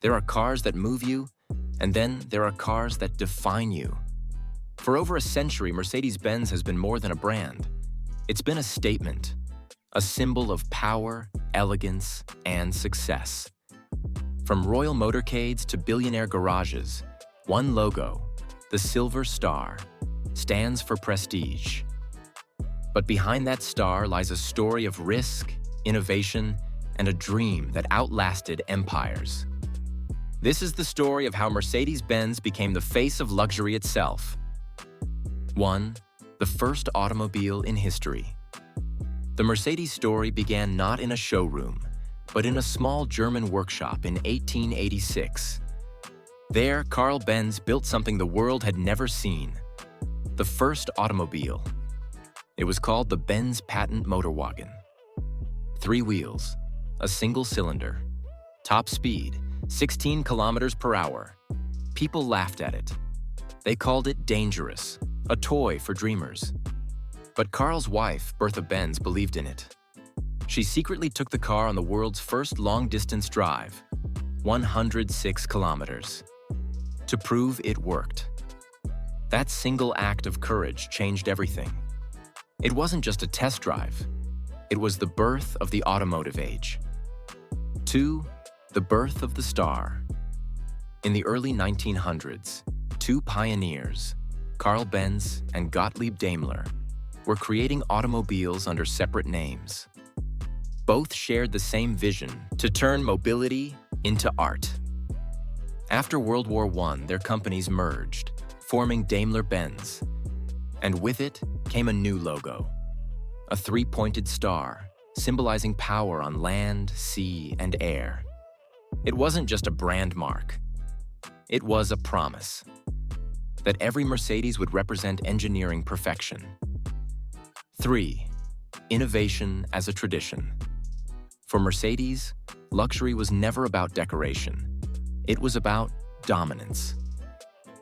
There are cars that move you, and then there are cars that define you. For over a century, Mercedes-Benz has been more than a brand. It's been a statement, a symbol of power, elegance, and success. From royal motorcades to billionaire garages, one logo, the silver star, stands for prestige. But behind that star lies a story of risk, innovation, and a dream that outlasted empires. This is the story of how Mercedes-Benz became the face of luxury itself. 1. The first automobile in history. The Mercedes story began not in a showroom, but in a small German workshop in 1886. There, Karl Benz built something the world had never seen: the first automobile. It was called the Benz Patent-Motorwagen. 3 wheels, a single cylinder, top speed, 16 kilometers per hour. People laughed at it. They called it dangerous, a toy for dreamers. But Karl's wife, Bertha Benz, believed in it. She secretly took the car on the world's first long-distance drive, 106 kilometers, to prove it worked. That single act of courage changed everything. It wasn't just a test drive. It was the birth of the automotive age. 2. The birth of the star. In the early 1900s, 2 pioneers, Karl Benz and Gottlieb Daimler, were creating automobiles under separate names. Both shared the same vision: to turn mobility into art. After World War I, their companies merged, forming Daimler-Benz. And with it came a new logo, a 3-pointed star, symbolizing power on land, sea, and air. It wasn't just a brand mark. It was a promise that every Mercedes would represent engineering perfection. 3. Innovation as a tradition. For Mercedes, luxury was never about decoration. It was about dominance.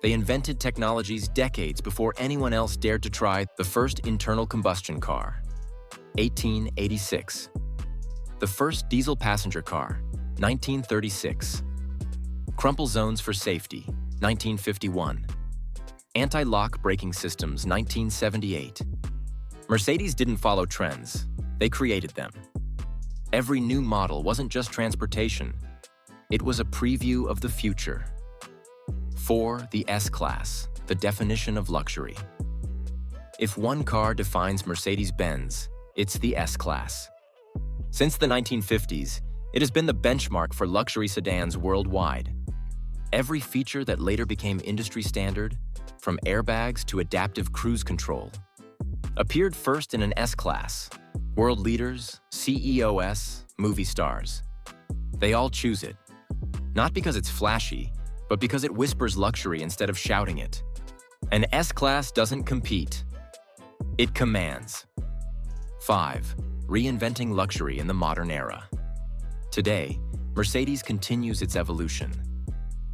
They invented technologies decades before anyone else dared to try. The first internal combustion car, 1886. The first diesel passenger car, 1936. Crumple zones for safety, 1951. Anti-lock braking systems, 1978. Mercedes didn't follow trends, they created them. Every new model wasn't just transportation, it was a preview of the future. 4. The S-Class, the definition of luxury. If one car defines Mercedes-Benz, it's the S-Class. Since the 1950s, it has been the benchmark for luxury sedans worldwide. Every feature that later became industry standard, from airbags to adaptive cruise control, appeared first in an S-Class. World leaders, CEOs, movie stars. They all choose it. Not because it's flashy, but because it whispers luxury instead of shouting it. An S-Class doesn't compete. It commands. 5. Reinventing luxury in the modern era. Today, Mercedes continues its evolution.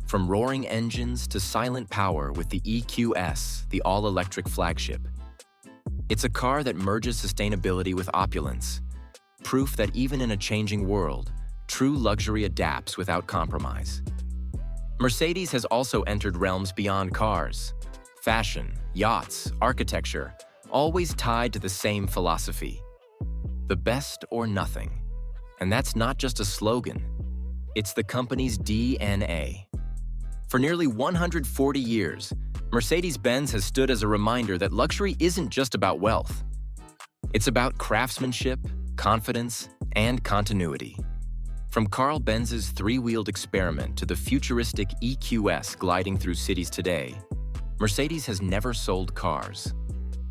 From roaring engines to silent power with the EQS, the all-electric flagship. It's a car that merges sustainability with opulence, proof that even in a changing world, true luxury adapts without compromise. Mercedes has also entered realms beyond cars. Fashion, yachts, architecture, always tied to the same philosophy: the best or nothing. And that's not just a slogan, it's the company's DNA. For nearly 140 years, Mercedes-Benz has stood as a reminder that luxury isn't just about wealth. It's about craftsmanship, confidence, and continuity. From Karl Benz's 3-wheeled experiment to the futuristic EQS gliding through cities today, Mercedes has never sold cars.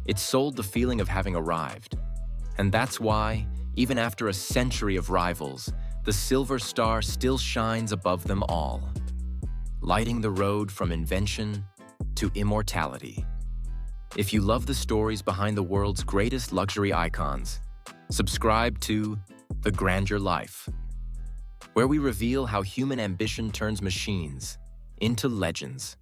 It's sold the feeling of having arrived. And that's why, even after a century of rivals, the silver star still shines above them all, lighting the road from invention to immortality. If you love the stories behind the world's greatest luxury icons, subscribe to The Grandeur Life, where we reveal how human ambition turns machines into legends.